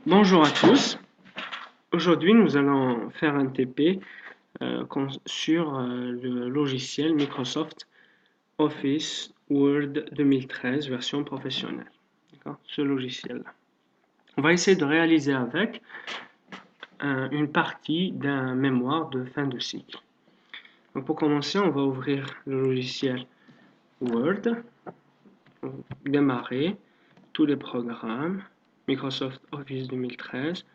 Bonjour à tous. Aujourd'hui, nous allons faire un TP sur le logiciel Microsoft Office Word 2013 version professionnelle. Ce logiciel-là. On va essayer de réaliser avec une partie d'un mémoire de fin de cycle. Donc pour commencer, on va ouvrir le logiciel Word, démarrer tous les programmes, Microsoft Office 2013,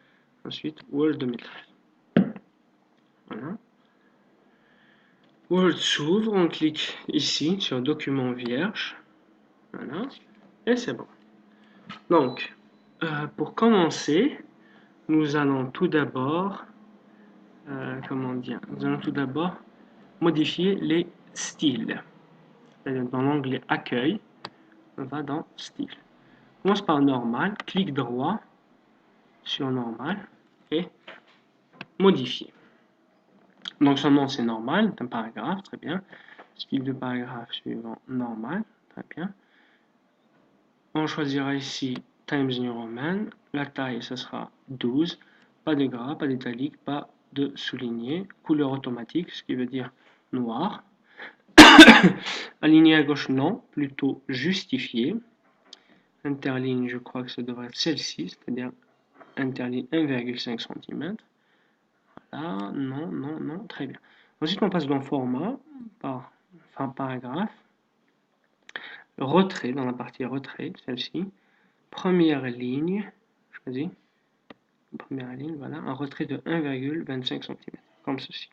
ensuite Word 2013. Voilà. Word s'ouvre, on clique ici sur document vierge, voilà, et c'est bon. Donc, pour commencer, nous allons tout d'abord, nous allons tout d'abord modifier les styles. Dans l'onglet accueil, on va dans style. On commence par normal, clic droit sur normal et modifier. Donc son nom c'est normal, c'est un paragraphe, très bien. Style de paragraphe suivant normal, très bien. On choisira ici Times New Roman. La taille, ce sera 12. Pas de gras, pas d'italique, pas de souligné. Couleur automatique, ce qui veut dire noir. Aligné à gauche, non, plutôt justifié. Interligne, je crois que ça devrait être celle-ci, c'est-à-dire interligne 1,5 cm. Voilà, non, non, non, très bien. Ensuite, on passe dans format, par paragraphe. Retrait, dans la partie retrait, celle-ci. Première ligne, choisis. Première ligne, voilà, un retrait de 1,25 cm, comme ceci.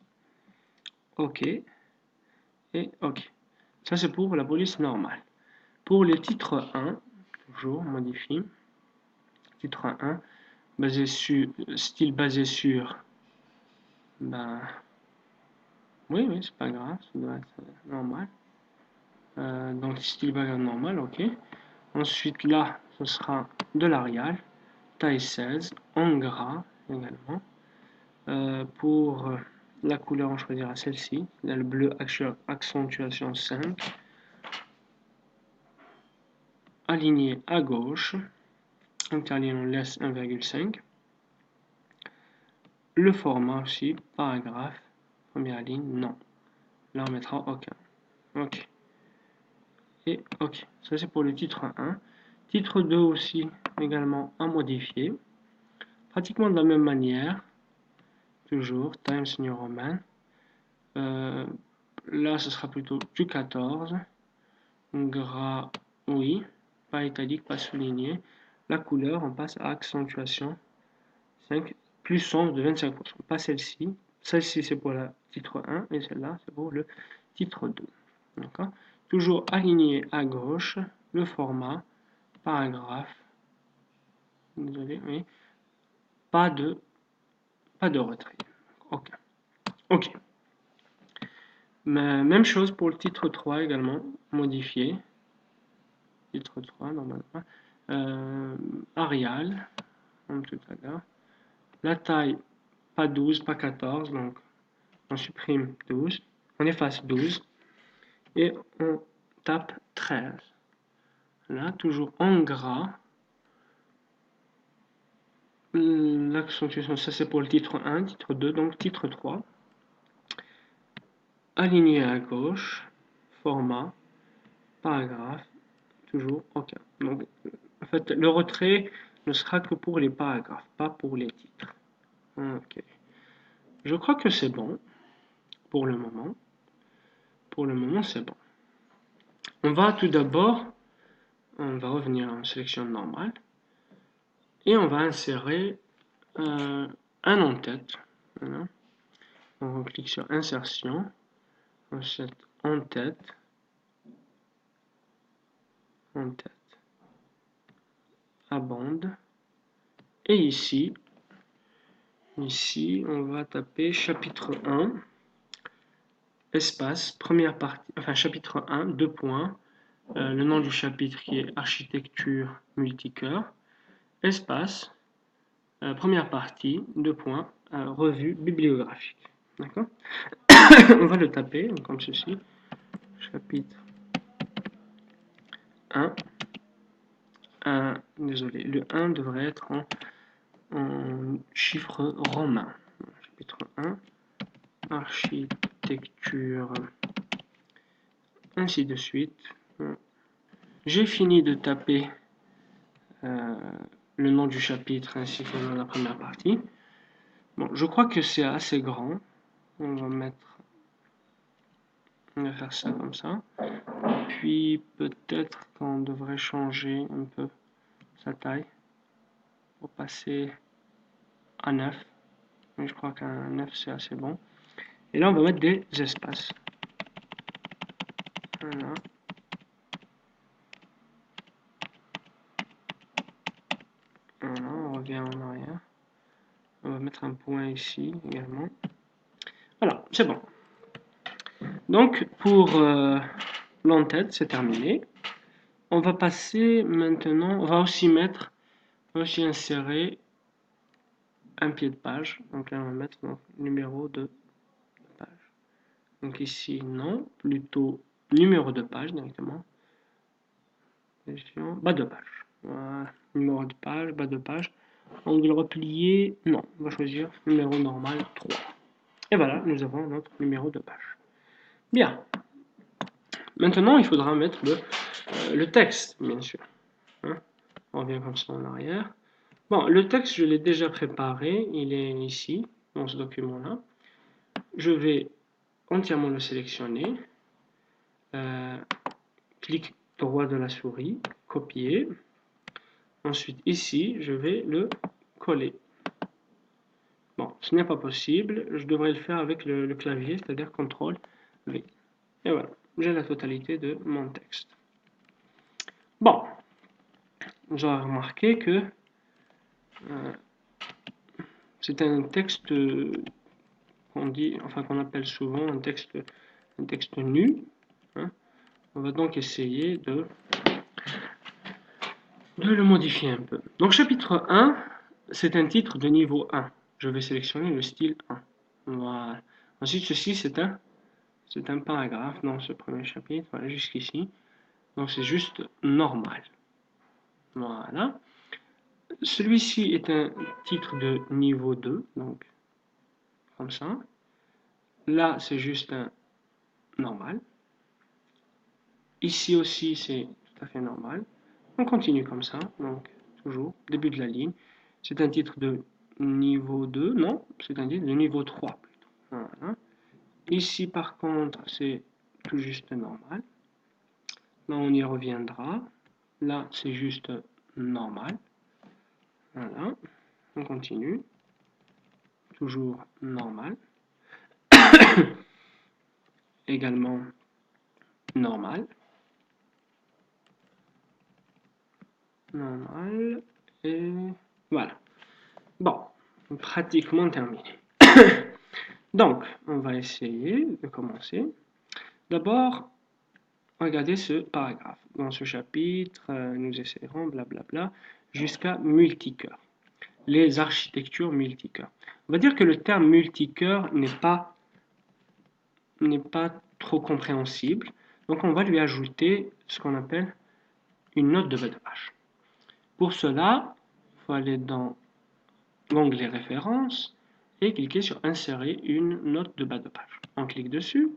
OK, et OK. Ça, c'est pour la police normale. Pour le titre 1, toujours modifie. Titre 1, basé sur, style basé sur, oui, c'est pas grave, ça doit être normal. Donc, style background normal, OK. Ensuite, là, ce sera de l'Arial, taille 16, en gras également. Pour la couleur, on choisira celle-ci, le bleu accentuation 5. Aligné à gauche, interligne on laisse 1,5. Le format aussi, paragraphe, première ligne, non. Là, on mettra aucun. OK. Et OK. Ça, c'est pour le titre 1. Titre 2 aussi, également à modifier. Pratiquement de la même manière. Toujours, Times New Roman. Là, ce sera plutôt du 14. Gras, oui. Pas italique, pas souligné. La couleur, on passe à accentuation 5, plus sombre de 25%. Pas celle-ci. Celle-ci, c'est pour le titre 1 et celle-là, c'est pour le titre 2. D'accord. Toujours aligné à gauche, le format, paragraphe. Désolé, oui. Pas de retrait. OK. OK. Mais même chose pour le titre 3 également, modifié. Titre 3, normalement. Arial, comme tout à l'heure. La taille, pas 12, pas 14, donc on supprime 12. On efface 12. Et on tape 13. Là, toujours en gras. L'accentuation, ça c'est pour le titre 1, titre 2, donc titre 3. Aligné à gauche, format, paragraphe, toujours OK. Donc, en fait, le retrait ne sera que pour les paragraphes, pas pour les titres. OK. Je crois que c'est bon pour le moment. Pour le moment, c'est bon. On va tout d'abord, on va revenir en sélection normale et on va insérer un en-tête. Voilà. On clique sur insertion, ensuite en-tête, à bande, et ici, on va taper chapitre 1, espace, première partie, enfin chapitre 1, 2 points, le nom du chapitre qui est architecture multicœur, espace, première partie, 2 points, revue bibliographique. D'accord. On va le taper comme ceci. Chapitre 1. Désolé, le 1 devrait être en en chiffres romains. Chapitre 1, architecture, ainsi de suite. J'ai fini de taper le nom du chapitre ainsi que le nom de la première partie. Bon, je crois que c'est assez grand. On va faire ça comme ça. Puis peut-être qu'on devrait changer un peu sa taille pour passer à 9. Mais je crois qu'un 9 c'est assez bon. Et là on va mettre des espaces. Voilà. Voilà, on revient en arrière. On va mettre un point ici également. Voilà, c'est bon. Donc pour l'entête, c'est terminé. On va passer maintenant, on va aussi insérer un pied de page. Donc là on va mettre donc, numéro de page. Donc ici non, plutôt numéro de page directement. Bas de page. Voilà. Numéro de page, bas de page. Angle replié, non. On va choisir numéro normal 3. Et voilà, nous avons notre numéro de page. Bien. Maintenant, il faudra mettre le texte, bien sûr. Hein, on revient comme ça en arrière. Bon, le texte, je l'ai déjà préparé. Il est ici, dans ce document-là. Je vais entièrement le sélectionner. Clic droit de la souris, copier. Ensuite, ici, je vais le coller. Bon, ce n'est pas possible. Je devrais le faire avec le clavier, c'est-à-dire CTRL-V. Et voilà, j'ai la totalité de mon texte. Bon, vous aurez remarqué que c'est un texte qu'on appelle souvent un texte nu. Hein. On va donc essayer de le modifier un peu. Donc chapitre 1, c'est un titre de niveau 1. Je vais sélectionner le style 1. Voilà. Ensuite, ceci, c'est un paragraphe dans ce premier chapitre, voilà, jusqu'ici. Donc c'est juste normal. Voilà. Celui-ci est un titre de niveau 2, donc comme ça. Là, c'est juste un normal. Ici aussi, c'est tout à fait normal. On continue comme ça, donc toujours, début de la ligne. C'est un titre de niveau 2, non, c'est un titre de niveau 3 plutôt. Voilà. Ici, par contre, c'est tout juste normal. Là, on y reviendra. Là, c'est juste normal. Voilà. On continue. Toujours normal. Également normal. Normal. Et voilà. Bon, pratiquement terminé. Donc, on va essayer de commencer. D'abord, regardez ce paragraphe. Dans ce chapitre, nous essaierons blablabla jusqu'à multicœur. Les architectures multicœur. On va dire que le terme multicœur n'est pas trop compréhensible. Donc, on va lui ajouter ce qu'on appelle une note de bas de page. Pour cela, il faut aller dans l'onglet références et cliquer sur insérer une note de bas de page. On clique dessus.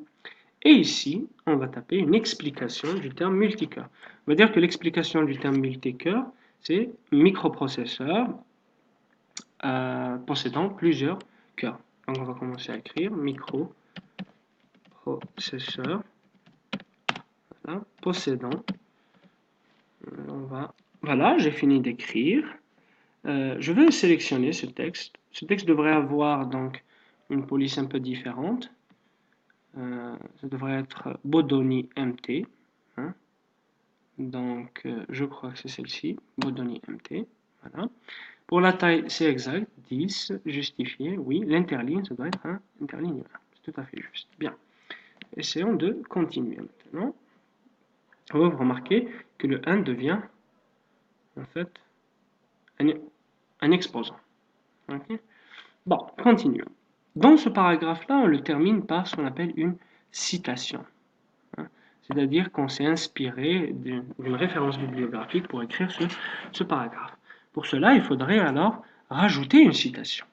Et ici, on va taper une explication du terme multicœur. On va dire que l'explication du terme multicœur, c'est microprocesseur possédant plusieurs cœurs. Donc on va commencer à écrire microprocesseur voilà, possédant. Voilà, j'ai fini d'écrire. Je vais sélectionner ce texte. Ce texte devrait avoir donc une police un peu différente. Ça devrait être Bodoni MT. Hein. Donc, je crois que c'est celle-ci, Bodoni MT. Voilà. Pour la taille, c'est exact, 10, justifié, oui. L'interligne, ça doit être un interligne. C'est tout à fait juste. Bien. Essayons de continuer maintenant. On va remarquer que le 1 devient, en fait, un exposant. Okay. Bon, continuons. Dans ce paragraphe-là, on le termine par ce qu'on appelle une citation. C'est-à-dire qu'on s'est inspiré d'une référence bibliographique pour écrire ce paragraphe. Pour cela, il faudrait alors rajouter une citation.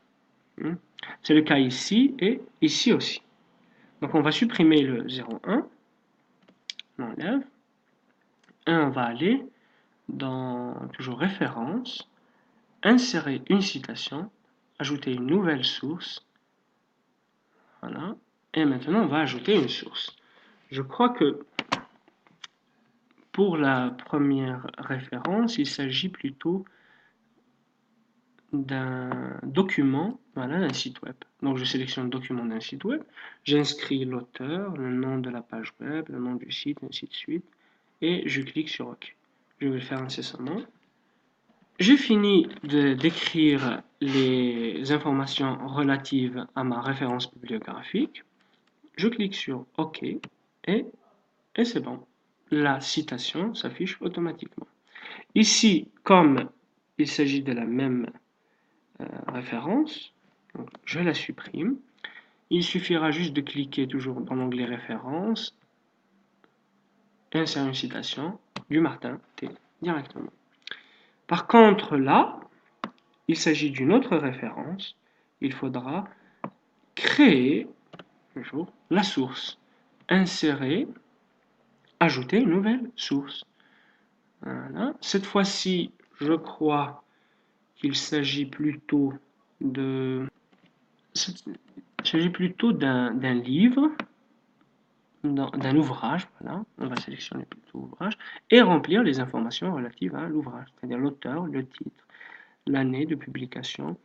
C'est le cas ici et ici aussi. Donc on va supprimer le 0,1, on enlève, et on va aller dans toujours référence, insérer une citation, ajouter une nouvelle source, voilà, et maintenant on va ajouter une source. Je crois que pour la première référence, il s'agit plutôt d'un document, voilà, d'un site web. Donc je sélectionne le document d'un site web, j'inscris l'auteur, le nom de la page web, le nom du site, ainsi de suite, et je clique sur OK. Je vais le faire incessamment. J'ai fini d'écrire les informations relatives à ma référence bibliographique. Je clique sur OK et c'est bon. La citation s'affiche automatiquement. Ici, comme il s'agit de la même référence, donc je la supprime. Il suffira juste de cliquer toujours dans l'onglet référence et insérer une citation du Martin T directement. Par contre, là, il s'agit d'une autre référence. Il faudra créer toujours la source, insérer, ajouter une nouvelle source. Voilà. Cette fois-ci, je crois qu'il s'agit plutôt d'un livre, d'un ouvrage, voilà, on va sélectionner plutôt ouvrage, et remplir les informations relatives à l'ouvrage, c'est-à-dire l'auteur, le titre, l'année de publication,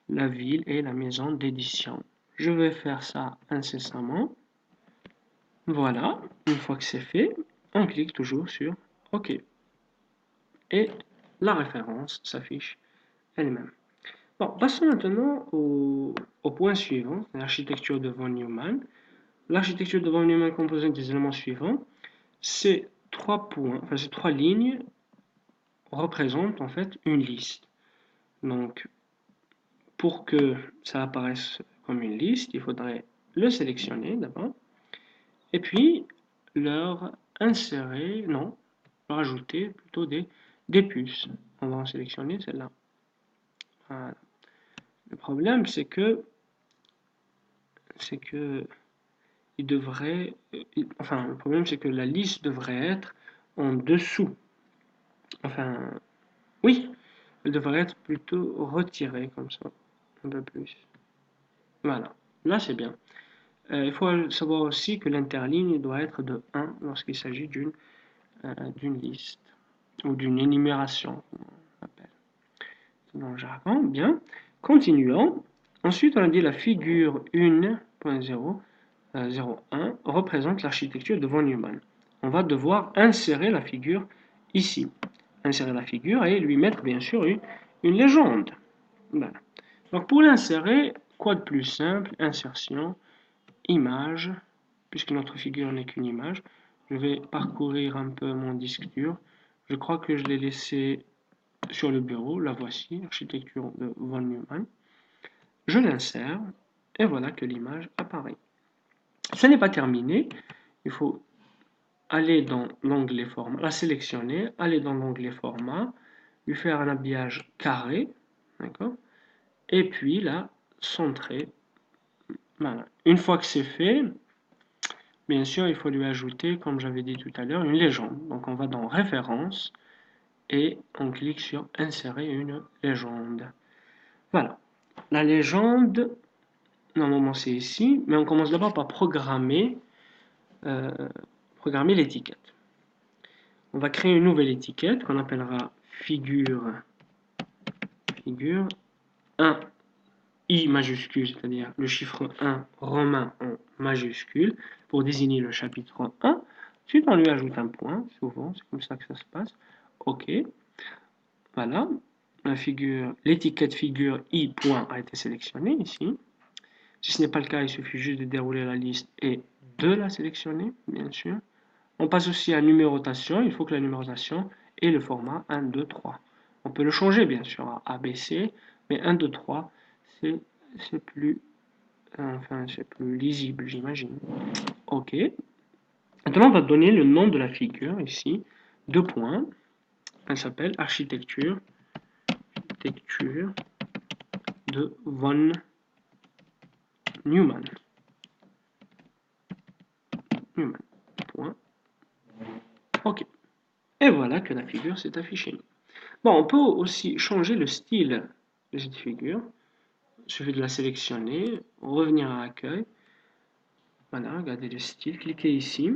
la ville et la maison d'édition. Je vais faire ça incessamment. Voilà, une fois que c'est fait, on clique toujours sur OK. Et la référence s'affiche elle-même. Bon, passons maintenant au point suivant, l'architecture de von Neumann. L'architecture de von Neumann composée des éléments suivants. Ces trois points, enfin ces trois lignes représentent en fait une liste. Donc, pour que ça apparaisse comme une liste, il faudrait le sélectionner d'abord, et puis leur insérer, non, leur ajouter plutôt des puces. On va en sélectionner celle-là. Voilà. Le problème, c'est que il devrait, enfin, le problème, c'est que la liste devrait être en dessous. Enfin, oui, elle devrait être plutôt retirée comme ça, un peu plus. Voilà, là c'est bien. Il faut savoir aussi que l'interligne doit être de 1 lorsqu'il s'agit d'une liste ou d'une énumération, on appelle. Dans le jargon, bien. Continuons. Ensuite, on a dit la figure 1.0.01 représente l'architecture de von Neumann. On va devoir insérer la figure ici. Insérer la figure et lui mettre bien sûr une légende. Voilà. Donc pour l'insérer, quoi de plus simple? Insertion, image, puisque notre figure n'est qu'une image. Je vais parcourir un peu mon disque dur. Je crois que je l'ai laissé sur le bureau. La voici, architecture de von Neumann. Je l'insère et voilà que l'image apparaît. Ce n'est pas terminé. Il faut aller dans l'onglet format, la sélectionner, aller dans l'onglet format, lui faire un habillage carré, d'accord, et puis la centrer. Voilà. Une fois que c'est fait, bien sûr, il faut lui ajouter, comme j'avais dit tout à l'heure, une légende. Donc on va dans Références et on clique sur Insérer une légende. Voilà. La légende, normalement c'est ici, mais on commence d'abord par programmer l'étiquette. On va créer une nouvelle étiquette qu'on appellera figure 1 I majuscule, c'est-à-dire le chiffre 1 romain en majuscule pour désigner le chapitre 1. Ensuite, on lui ajoute un point, souvent, c'est comme ça que ça se passe. OK. Voilà. L'étiquette figure I point a été sélectionnée ici. Si ce n'est pas le cas, il suffit juste de dérouler la liste et de la sélectionner, bien sûr. On passe aussi à numérotation. Il faut que la numérotation ait le format 1, 2, 3. On peut le changer, bien sûr, à ABC, mais 1, 2, 3, c'est plus, plus lisible, j'imagine. OK. Maintenant, on va donner le nom de la figure, ici, 2 points. Elle s'appelle architecture de von Neumann. Point. OK. Et voilà que la figure s'est affichée. Bon, on peut aussi changer le style de cette figure. Il suffit de la sélectionner, revenir à accueil. Voilà, regardez le style, cliquez ici.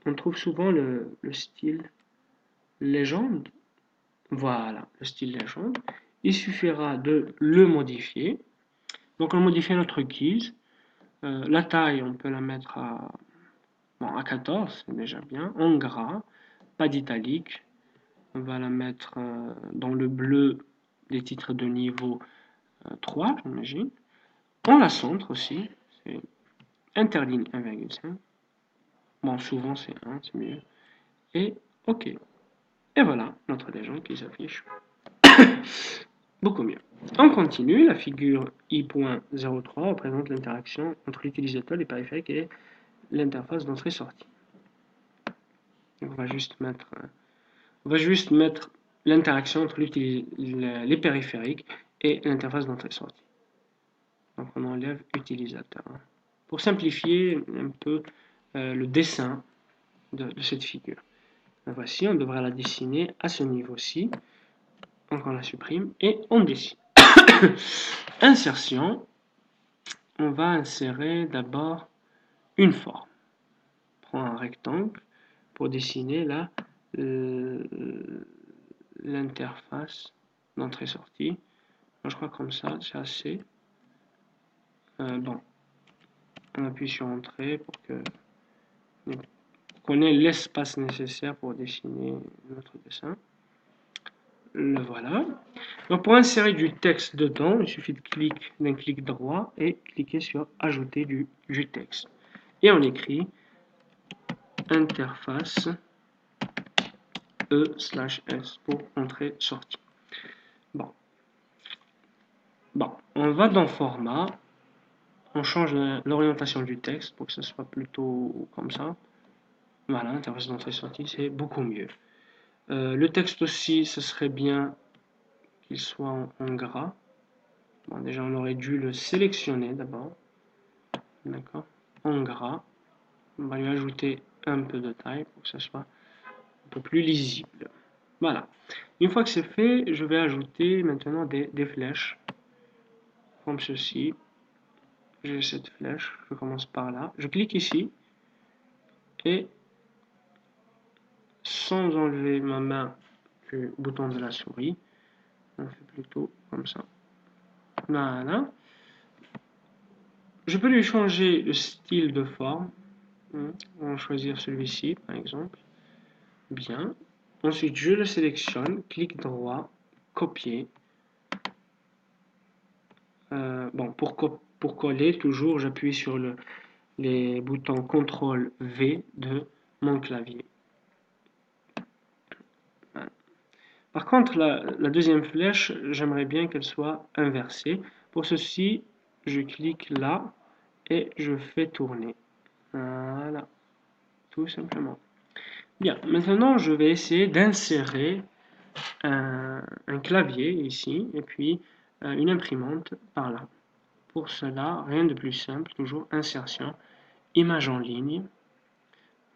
On trouve souvent le style légende. Voilà, le style légende. Il suffira de le modifier. Donc on modifie notre keys. La taille, on peut la mettre à, bon, à 14, c'est déjà bien. En gras, pas d'italique. On va la mettre dans le bleu des titres de niveau 3, j'imagine. On la centre aussi. C'est interligne 1,5. Bon, souvent c'est 1, c'est mieux. Et OK. Et voilà, notre légende qui s'affiche. Beaucoup mieux. On continue. La figure I.03 représente l'interaction entre l'utilisateur, les périphériques et l'interface d'entrée-sortie. On va juste mettre l'interaction entre les périphériques et l'interface d'entrée-sortie. Donc on enlève utilisateur. Pour simplifier un peu le dessin de cette figure. La voici, on devrait la dessiner à ce niveau-ci. Donc on la supprime et on dessine. Insertion. On va insérer d'abord une forme. On prend un rectangle pour dessiner là l'interface d'entrée-sortie. Je crois comme ça, c'est assez. Bon, on appuie sur Entrée pour qu'on ait l'espace nécessaire pour dessiner notre dessin. Le voilà. Donc pour insérer du texte dedans, il suffit d'un clic droit et cliquer sur Ajouter du texte. Et on écrit interface E/S pour entrée-sortie. Bon, on va dans Format, on change l'orientation du texte pour que ce soit plutôt comme ça. Voilà, interface d'entrée-sortie, c'est beaucoup mieux. Le texte aussi, ce serait bien qu'il soit en gras. Bon, déjà, on aurait dû le sélectionner d'abord. D'accord, en gras. On va lui ajouter un peu de taille pour que ce soit un peu plus lisible. Voilà. Une fois que c'est fait, je vais ajouter maintenant des flèches. Comme ceci. J'ai cette flèche. Je commence par là. Je clique ici. Et sans enlever ma main du bouton de la souris, on fait plutôt comme ça. Voilà. Je peux lui changer le style de forme. On va choisir celui-ci, par exemple. Bien. Ensuite, je le sélectionne, clic droit, copier. Bon, pour coller, toujours, j'appuie sur les boutons CTRL V de mon clavier. Voilà. Par contre, la deuxième flèche, j'aimerais bien qu'elle soit inversée. Pour ceci, je clique là et je fais tourner. Voilà, tout simplement. Bien, maintenant je vais essayer d'insérer un clavier ici et puis une imprimante par là. Pour cela, rien de plus simple, toujours insertion, image en ligne.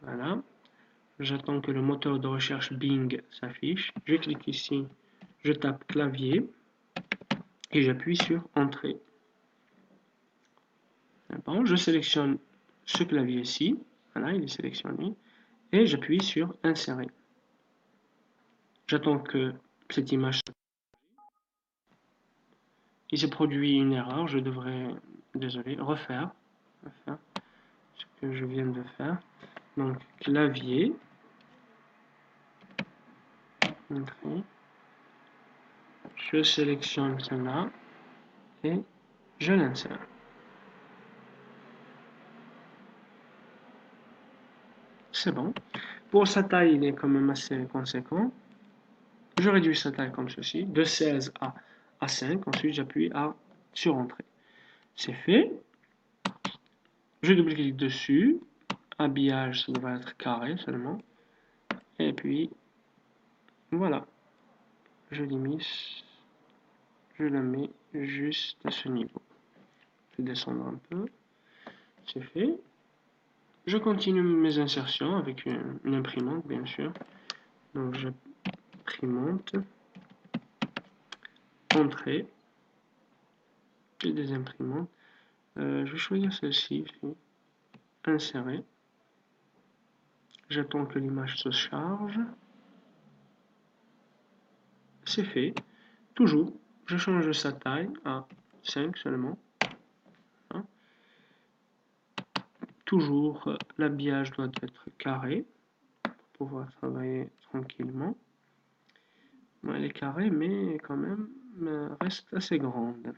Voilà. J'attends que le moteur de recherche Bing s'affiche. Je clique ici, je tape clavier et j'appuie sur Entrée. Bon, je sélectionne ce clavier-ci. Voilà, il est sélectionné. Et j'appuie sur Insérer. J'attends que cette image. Il s'est produit une erreur. Je devrais, désolé, refaire ce que je viens de faire. Donc, clavier. Entrée. Je sélectionne cela et je l'insère. C'est bon. Pour sa taille, il est quand même assez conséquent. Je réduis sa taille comme ceci, de 16 à 5. Ensuite, j'appuie sur Entrée. C'est fait. Je double-clique dessus. Habillage, ça devrait être carré seulement. Et puis, voilà. Je je la mets juste à ce niveau. Je vais descendre un peu. C'est fait. Je continue mes insertions avec une imprimante, bien sûr. Donc, j'imprimante. Entrée. J'ai des imprimantes. Je vais choisir celle-ci. Insérer. J'attends que l'image se charge. C'est fait. Toujours, je change sa taille à 5 seulement. Hein. Toujours, l'habillage doit être carré pour pouvoir travailler tranquillement. Bon, elle est carrée, mais quand même reste assez grande.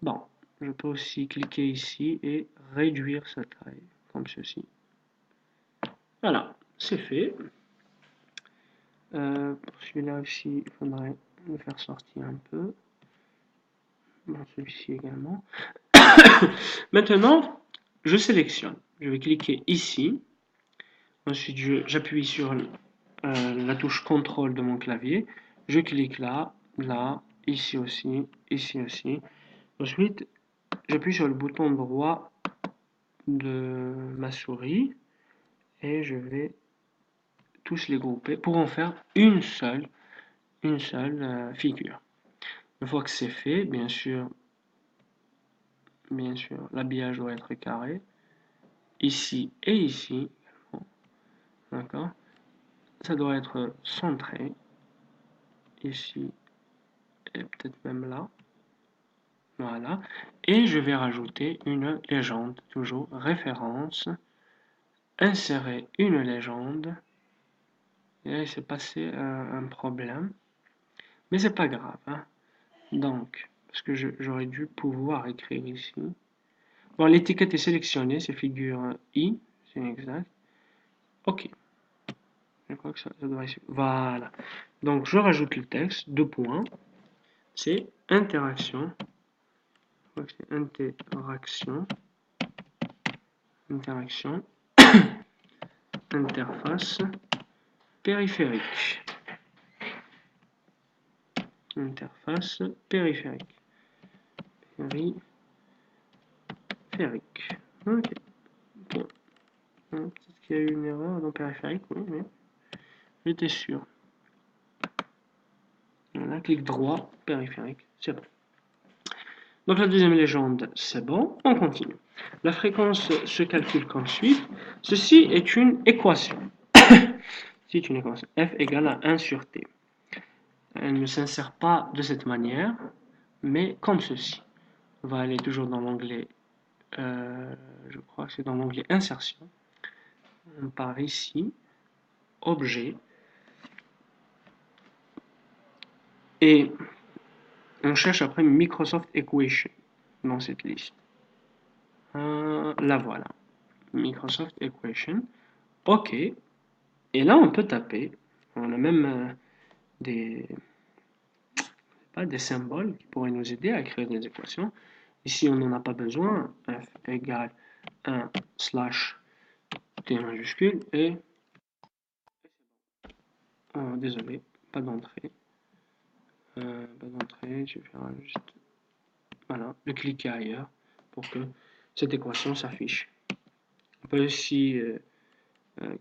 Bon, je peux aussi cliquer ici et réduire sa taille, comme ceci. Voilà, c'est fait. Pour celui-là aussi, il faudrait le faire sortir un peu. Bon, celui-ci également. Maintenant, je sélectionne. Je vais cliquer ici. Ensuite, j'appuie sur la touche CTRL de mon clavier. Je clique là, là, ici aussi, ici aussi. Ensuite, j'appuie sur le bouton droit de ma souris et je vais tous les grouper pour en faire une seule figure. Une fois que c'est fait, bien sûr, l'habillage doit être carré. Ici et ici. D'accord? Ça doit être centré. Ici et peut-être même là. Voilà. Et je vais rajouter une légende. Toujours référence. Insérer une légende. Et là, il s'est passé un problème. Mais c'est pas grave. Hein. Donc, parce que j'aurais dû pouvoir écrire ici. Bon, l'étiquette est sélectionnée. C'est figure I. C'est exact. OK. Je crois que ça doit être... Voilà. Donc, je rajoute le texte. 2 points. C'est interaction. Je crois que c'est interaction, interface, périphérique. Interface périphérique. Périphérique. Ok. Bon. Peut-être qu'il y a eu une erreur dans périphérique, oui, mais j'étais sûr. Voilà, clic droit, périphérique, c'est bon. Donc la deuxième légende, c'est bon, on continue. La fréquence se calcule comme suit. Ceci est une équation. C'est une équation. F égale à 1 sur T. Elle ne s'insère pas de cette manière, mais comme ceci. On va aller toujours dans l'onglet, je crois que c'est dans l'onglet insertion. On part ici, objet, et on cherche après Microsoft Equation dans cette liste. La voilà, Microsoft Equation. OK. Et là, on peut taper. On a même des symboles qui pourraient nous aider à écrire des équations. Ici, on n'en a pas besoin. F égale 1 slash T majuscule et... désolé, pas d'entrée. Pas d'entrée, je vais faire juste... Voilà, le cliquer ailleurs pour que cette équation s'affiche. On peut aussi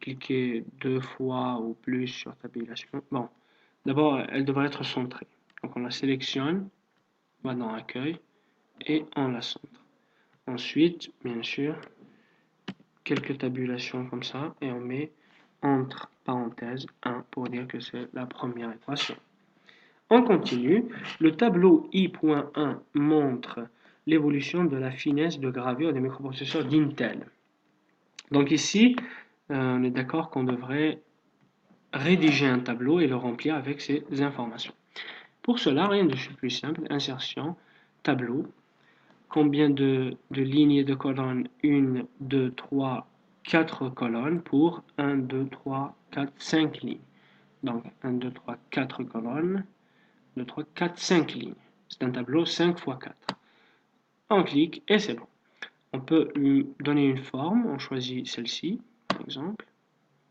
cliquer 2 fois ou plus sur tabulation. Bon, d'abord, elle devrait être centrée. Donc on la sélectionne, on va dans accueil et on la centre. Ensuite, bien sûr, quelques tabulations comme ça et on met entre parenthèses 1 pour dire que c'est la première équation. On continue. Le tableau I.1 montre l'évolution de la finesse de gravure des microprocesseurs d'Intel. Donc ici, on est d'accord qu'on devrait rédiger un tableau et le remplir avec ces informations. Pour cela, rien de plus simple, insertion, tableau, combien de lignes et de colonnes 1, 2, 3, 4 colonnes pour 1, 2, 3, 4, 5 lignes. Donc 1, 2, 3, 4 colonnes, 2, 3, 4, 5 lignes. C'est un tableau 5 x 4. On clique et c'est bon. On peut lui donner une forme, on choisit celle-ci, par exemple.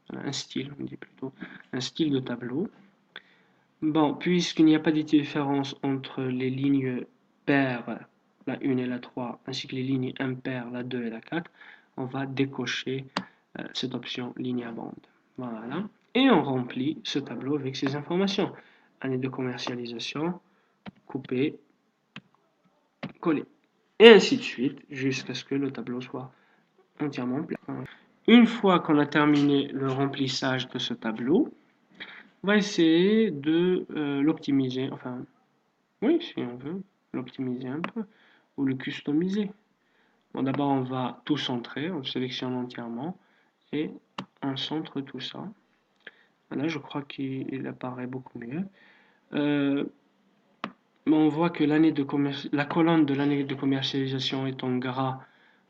Un style, on dit plutôt un style de tableau. Bon, puisqu'il n'y a pas de différence entre les lignes paires, la 1 et la 3, ainsi que les lignes impaires, la 2 et la 4, on va décocher cette option ligne à bande. Voilà. Et on remplit ce tableau avec ces informations. Année de commercialisation, couper, coller. Et ainsi de suite, jusqu'à ce que le tableau soit entièrement plein. Une fois qu'on a terminé le remplissage de ce tableau, on va essayer de l'optimiser. Enfin, oui, si on veut, l'optimiser un peu, ou le customiser. Bon, d'abord, on va tout centrer, on sélectionne entièrement, et on centre tout ça. Là, je crois qu'il apparaît beaucoup mieux. On voit que la colonne de l'année de commercialisation est en gras,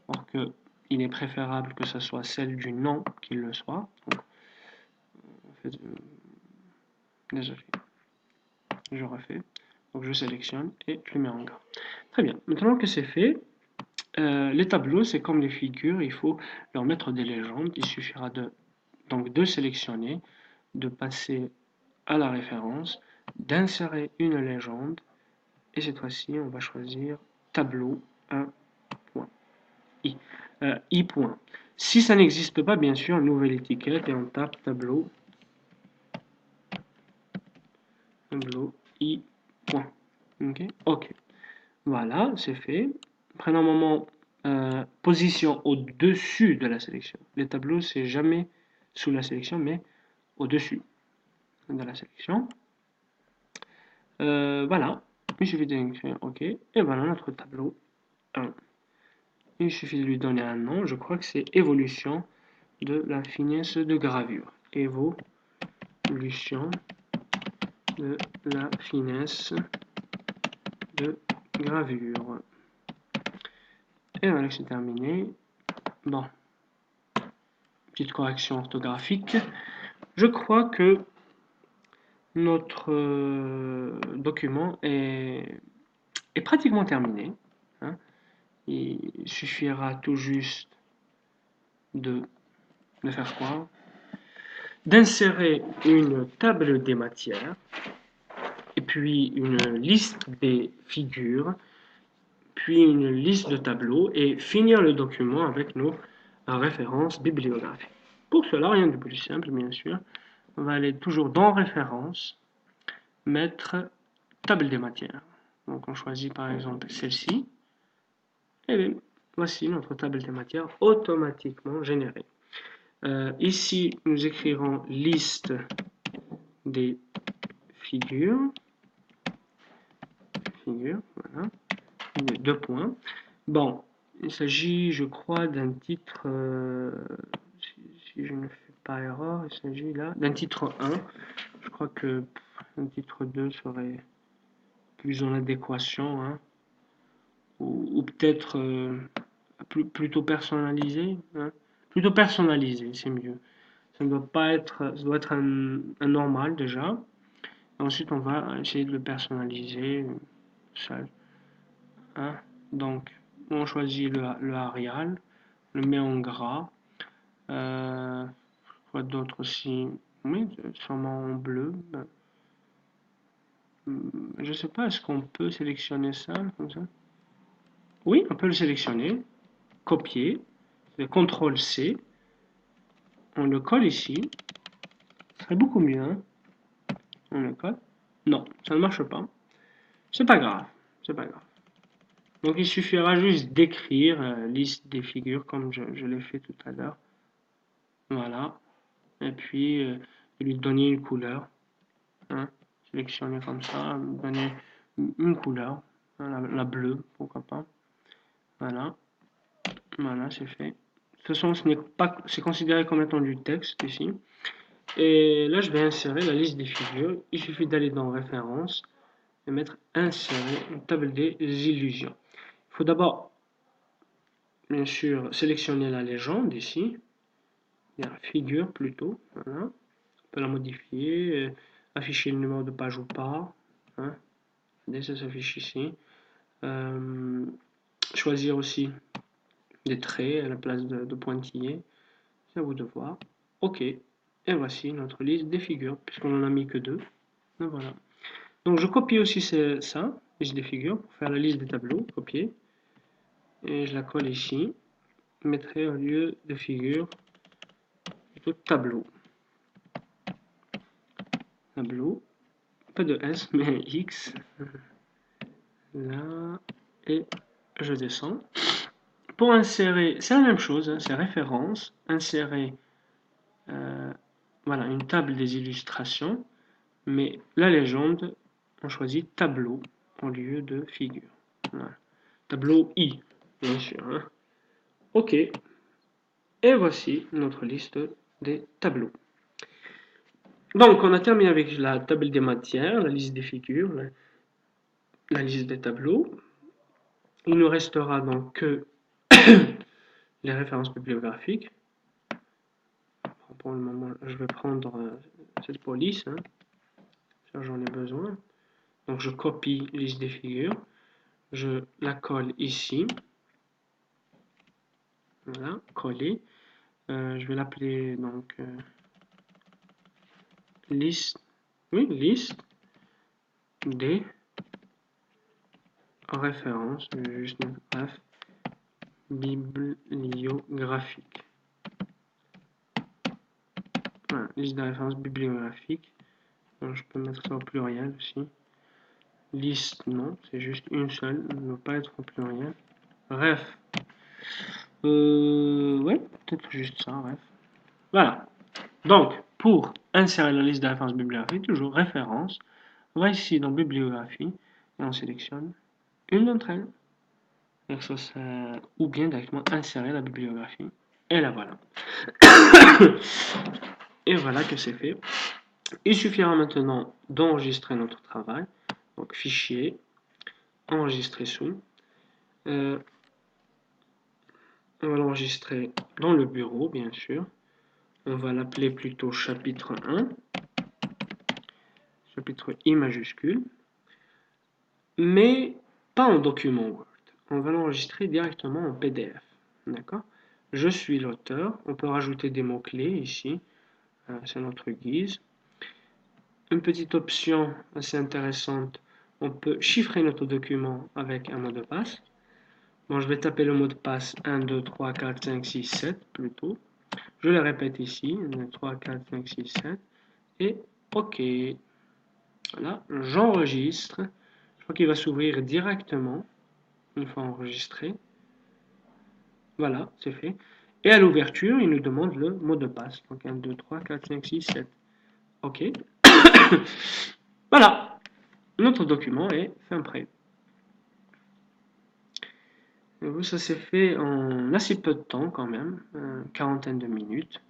alors qu'il est préférable que ce soit celle du nom qu'il le soit. Donc, en fait, désolé, je refais. Donc je sélectionne et je le mets en gras. Très bien, maintenant que c'est fait, les tableaux, c'est comme les figures, il faut leur mettre des légendes. Il suffira donc de sélectionner, de passer à la référence, d'insérer une légende, et cette fois-ci, on va choisir tableau 1.i. I point. Si ça n'existe pas, bien sûr, nouvelle étiquette et on tape tableau i point. Ok. Voilà, c'est fait. Prenons un moment, position au-dessus de la sélection. Les tableaux, c'est jamais sous la sélection, mais au-dessus de la sélection. Voilà, il suffit d'écrire OK. Et voilà notre tableau 1. Il suffit de lui donner un nom. Je crois que c'est évolution de la finesse de gravure. Évolution de la finesse de gravure. Et voilà, c'est terminé. Bon, petite correction orthographique. Je crois que notre document est pratiquement terminé. Hein. Il suffira tout juste de faire quoi? D'insérer une table des matières, et puis une liste des figures, puis une liste de tableaux, et finir le document avec nos références bibliographiques. Pour cela, rien de plus simple, bien sûr. On va aller toujours dans Références, mettre Table des matières. Donc on choisit par exemple celle-ci. Et bien, voici notre table des matières automatiquement générée. Ici, nous écrirons liste des figures. Voilà. Deux points. Bon, il s'agit, je crois, d'un titre, si je ne fais pas erreur, il s'agit là d'un titre 1. Je crois que un titre 2 serait plus en adéquation, hein, ou peut-être plutôt personnalisé. Hein. Plutôt personnalisé, c'est mieux. Ça ne doit pas être, ça doit être un normal déjà. Ensuite, on va essayer de le personnaliser seul. Hein. Donc, on choisit le Arial, le met en gras. Quoi d'autre aussi? Oui, sûrement en bleu. Je sais pas, est-ce qu'on peut sélectionner ça comme ça? Oui, on peut le sélectionner, copier, CTRL C, on le colle ici. Ce serait beaucoup mieux, hein? On le colle. Non, ça ne marche pas. C'est pas grave, c'est pas grave. Donc il suffira juste d'écrire liste des figures comme je l'ai fait tout à l'heure. Voilà. Et puis de lui donner une couleur. Hein. Sélectionner comme ça, donner une couleur. Hein, la bleue, pourquoi pas. Voilà. Voilà, c'est fait. De toute façon, c'est considéré comme étant du texte ici. Et là, je vais insérer la liste des figures. Il suffit d'aller dans Références et mettre Insérer une table des illusions. Il faut d'abord, bien sûr, sélectionner la légende ici. La figure plutôt. Voilà. On peut la modifier, afficher le numéro de page ou pas. Hein. Ça s'affiche ici. Choisir aussi des traits à la place de pointillés. C'est à vous de voir. OK. Et voici notre liste des figures, puisqu'on n'en a mis que deux. Donc voilà. Donc je copie aussi ça, liste des figures, pour faire la liste des tableaux, copier. Et je la colle ici. Je mettrai au lieu de figure, plutôt tableau. Tableau, pas de S, mais X. Là, et je descends. Pour insérer, c'est la même chose, hein, c'est référence, insérer voilà, une table des illustrations, mais la légende, on choisit tableau au lieu de figure. Voilà. Tableau I, bien sûr. Hein. OK, et voici notre liste des tableaux. Donc, on a terminé avec la table des matières, la liste des figures, la liste des tableaux. Il nous restera donc que les références bibliographiques. Pour le moment, je vais prendre cette police, hein, j'en ai besoin. Donc, je copie liste des figures, je la colle ici. Voilà, coller. Je vais l'appeler donc liste, oui, liste des références, juste bref, bibliographique. Voilà, liste de références bibliographiques. Donc, je peux mettre ça au pluriel aussi. Liste, non, c'est juste une seule, ne doit pas être au pluriel. Bref. Ouais, peut-être juste ça, bref. Voilà. Donc, pour insérer la liste de références bibliographiques, toujours référence, on va ici dans bibliographie et on sélectionne une d'entre elles. Ou bien directement insérer la bibliographie. Et la voilà. Et voilà que c'est fait. Il suffira maintenant d'enregistrer notre travail. Donc fichier, enregistrer sous. On va l'enregistrer dans le bureau, bien sûr. On va l'appeler plutôt chapitre 1. Chapitre I majuscule. Mais pas en document Word. On va l'enregistrer directement en PDF. D'accord? Je suis l'auteur. On peut rajouter des mots-clés ici. C'est notre guise. Une petite option assez intéressante, on peut chiffrer notre document avec un mot de passe. Bon, je vais taper le mot de passe 1, 2, 3, 4, 5, 6, 7 plutôt. Je le répète ici, 1, 2, 3, 4, 5, 6, 7. Et OK. Voilà, j'enregistre. Je crois qu'il va s'ouvrir directement une fois enregistré. Voilà, c'est fait. Et à l'ouverture, il nous demande le mot de passe. Donc 1, 2, 3, 4, 5, 6, 7. OK. Voilà, notre document est fin prêt. Ça s'est fait en assez peu de temps quand même, une quarantaine de minutes.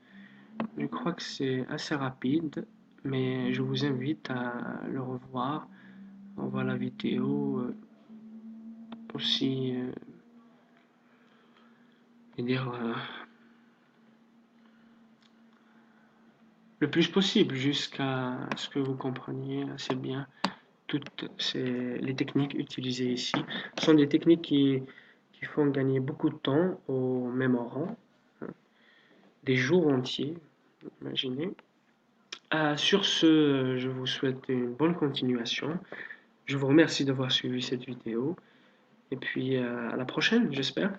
Je crois que c'est assez rapide, mais je vous invite à le revoir. On voit la vidéo aussi, le plus possible jusqu'à ce que vous compreniez assez bien toutes les techniques utilisées ici. Ce sont des techniques qui font gagner beaucoup de temps aux mémorants, hein, des jours entiers, imaginez. Sur ce, je vous souhaite une bonne continuation. Je vous remercie d'avoir suivi cette vidéo. Et puis à la prochaine, j'espère.